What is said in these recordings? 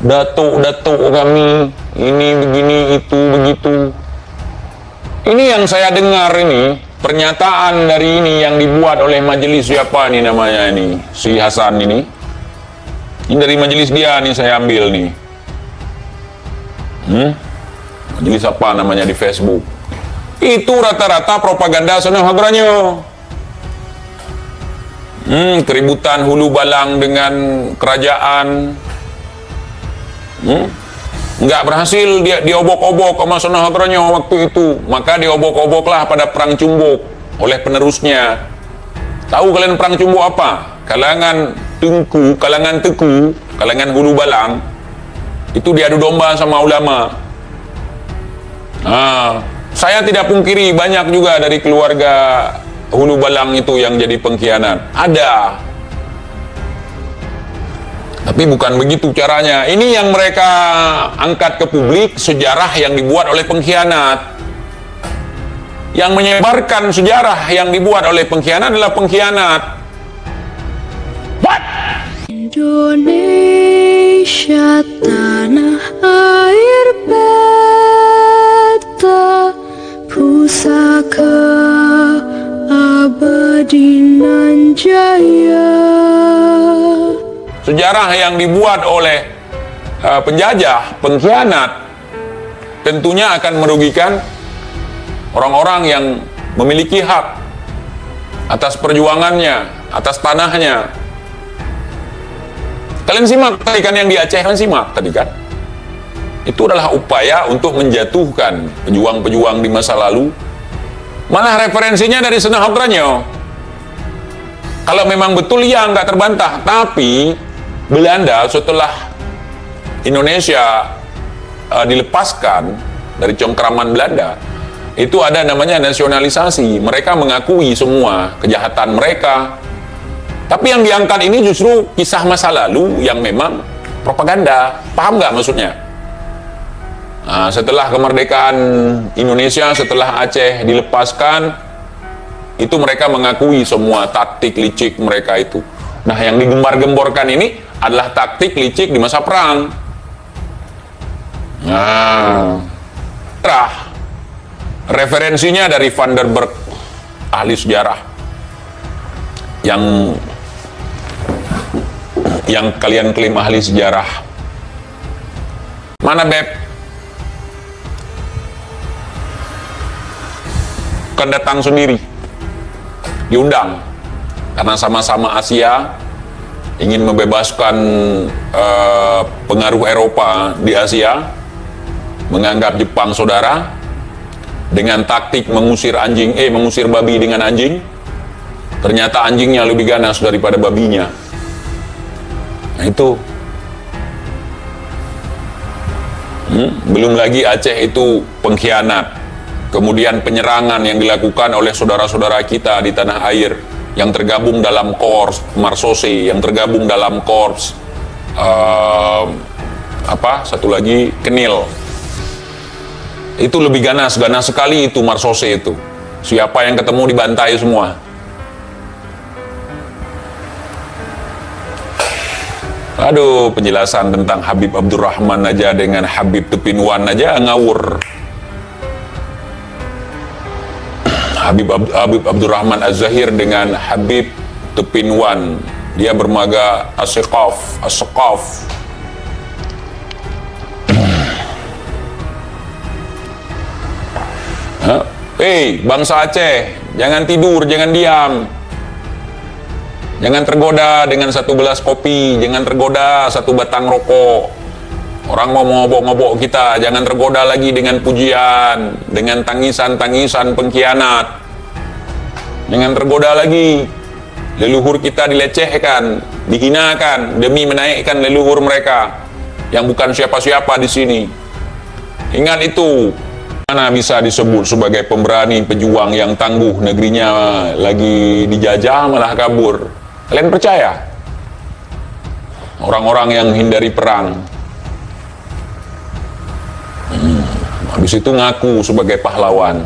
datuk-datuk kami, ini begini, itu begitu. Ini yang saya dengar ini, pernyataan dari ini yang dibuat oleh majelis siapa nih namanya ini, si Hasan ini. Ini dari majelis dia nih saya ambil nih. Majelis apa namanya di Facebook. Itu rata-rata propaganda Sono Hagranyo. Keributan hulu balang dengan kerajaan. Nggak berhasil dia diobok-obok sama Sono Hagranyo waktu itu. Maka diobok-oboklah pada perang Cumbuk oleh penerusnya. Tahu kalian perang Cumbuk apa? Kalangan Tengku, kalangan Teku, kalangan hulu balang itu diadu domba sama ulama. Saya tidak pungkiri banyak juga dari keluarga hulu balang itu yang jadi pengkhianat. Ada. Tapi bukan begitu caranya. Ini yang mereka angkat ke publik, sejarah yang dibuat oleh pengkhianat. Yang menyebarkan sejarah yang dibuat oleh pengkhianat adalah pengkhianat. What? Indonesia tanah air beta, pusaka abadi nan jaya. Sejarah yang dibuat oleh penjajah, pengkhianat, tentunya akan merugikan orang-orang yang memiliki hak atas perjuangannya, atas tanahnya. Kalian simak tadi kan yang di Aceh, kan simak tadi kan? Itu adalah upaya untuk menjatuhkan pejuang-pejuang di masa lalu. Malah referensinya dari Sono Hagranyo. Kalau memang betul ya nggak terbantah. Tapi Belanda setelah Indonesia dilepaskan dari cengkraman Belanda, itu ada namanya nasionalisasi. Mereka mengakui semua kejahatan mereka. Tapi yang diangkat ini justru kisah masa lalu yang memang propaganda. Paham nggak maksudnya? Setelah kemerdekaan Indonesia, setelah Aceh dilepaskan, itu mereka mengakui semua taktik licik mereka itu. Nah, yang digembar-gemborkan ini adalah taktik licik di masa perang. Referensinya dari Van der Berg, ahli sejarah, yang kalian klaim ahli sejarah. Mana Beb? Kan datang sendiri, diundang, karena sama-sama Asia, ingin membebaskan pengaruh Eropa di Asia, menganggap Jepang saudara, dengan taktik mengusir babi dengan anjing. Ternyata anjingnya lebih ganas daripada babinya. Nah itu. Belum lagi Aceh itu pengkhianat. Kemudian penyerangan yang dilakukan oleh saudara-saudara kita di tanah air yang tergabung dalam Korps Marsose, yang tergabung dalam Korps satu lagi Kenil. Itu lebih ganas sekali itu Marsose itu. Siapa yang ketemu dibantai semua. Aduh, penjelasan tentang Habib Abdurrahman aja dengan Habib Tepinwan aja ngawur. Habib Abdurrahman Az-Zahir dengan Habib Tepinwan, dia bermaga As-Seqaf. Bangsa Aceh, jangan tidur, jangan diam. Jangan tergoda dengan satu gelas kopi, jangan tergoda satu batang rokok. Orang mau ngobok-ngobok kita, jangan tergoda lagi dengan pujian, dengan tangisan-tangisan pengkhianat. Jangan tergoda lagi. Leluhur kita dilecehkan, dihinakan demi menaikkan leluhur mereka yang bukan siapa-siapa di sini. Ingat itu. Mana bisa disebut sebagai pemberani, pejuang yang tangguh, negerinya lagi dijajah malah kabur. Kalian percaya? Orang-orang yang hindari perang, habis itu ngaku sebagai pahlawan.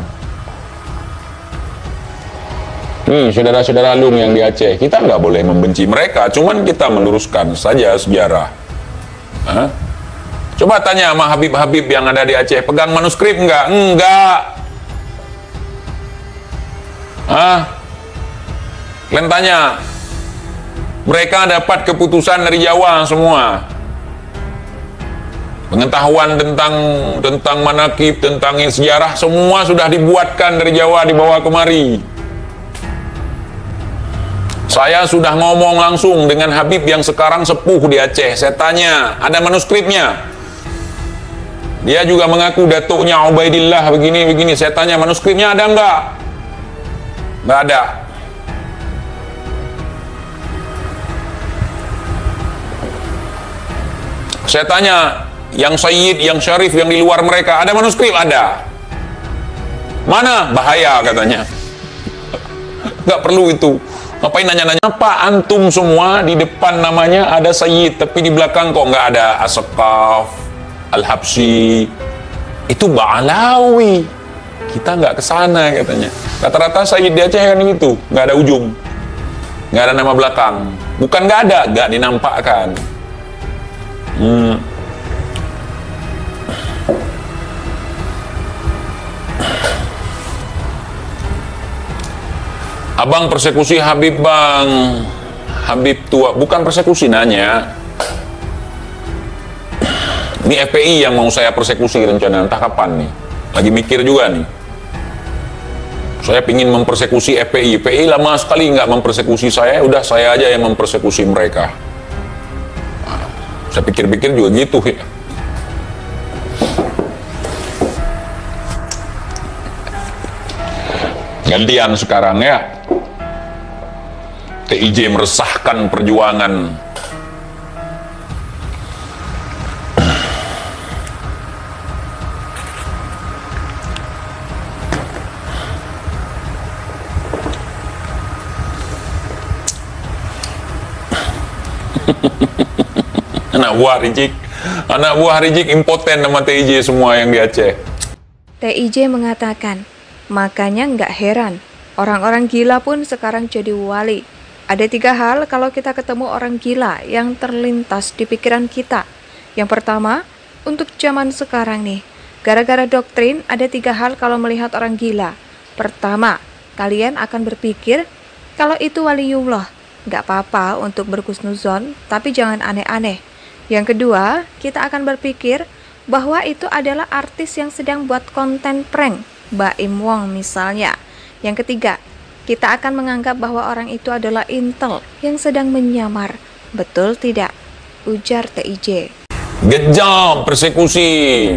Saudara-saudara Lung yang di Aceh, kita nggak boleh membenci mereka, cuman kita meluruskan saja sejarah. Coba tanya sama Habib-Habib yang ada di Aceh, pegang manuskrip enggak? Enggak. Kalian tanya, mereka dapat keputusan dari Jawa semua. Pengetahuan tentang manakib, tentang sejarah semua sudah dibuatkan dari Jawa, dibawa kemari. Saya sudah ngomong langsung dengan Habib yang sekarang sepuh di Aceh. Saya tanya, ada manuskripnya? Dia juga mengaku datuknya Ubaidillah begini-begini. Saya tanya, manuskripnya ada enggak? Enggak ada. Saya tanya, yang Sayyid, yang Syarif, yang di luar mereka, ada manuskrip? Ada. Mana? Bahaya katanya. Nggak perlu itu. Ngapain nanya-nanya? Apa antum semua di depan namanya ada Sayyid, tapi di belakang kok nggak ada As-Sakaf, Al-Habsyi? Itu Ba'alawi. Kita nggak kesana katanya. Rata-rata Sayyid di Aceh kan gitu, nggak ada ujung, nggak ada nama belakang. Bukan nggak ada, nggak dinampakkan. Abang persekusi Habib bang, Habib tua, bukan persekusi nanya. Ini FPI yang mau saya persekusi rencana, entah kapan nih. Lagi mikir juga nih. Saya pingin mempersekusi FPI. FPI lama sekali nggak mempersekusi saya, udah saya aja yang mempersekusi mereka. Nah, saya pikir-pikir juga gitu ya. Gantian sekarang ya. TIJ meresahkan perjuangan. Anak buah Rizik impoten sama TIJ semua yang di Aceh. TIJ mengatakan, makanya nggak heran, orang-orang gila pun sekarang jadi wali. Ada 3 hal kalau kita ketemu orang gila yang terlintas di pikiran kita. Yang pertama, untuk zaman sekarang nih, gara-gara doktrin ada 3 hal kalau melihat orang gila. Pertama, kalian akan berpikir kalau itu waliullah. Nggak apa-apa untuk berhusnuzon, tapi jangan aneh-aneh. Yang kedua, kita akan berpikir bahwa itu adalah artis yang sedang buat konten prank, Baim Wong misalnya. Yang ketiga, kita akan menganggap bahwa orang itu adalah intel yang sedang menyamar. Betul tidak? Ujar TIJ. Gejam persekusi.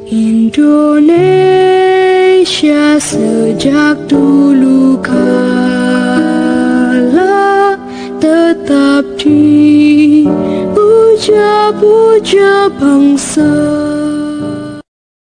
Indonesia sejak dulu kala tetap dipuja-puja bangsa.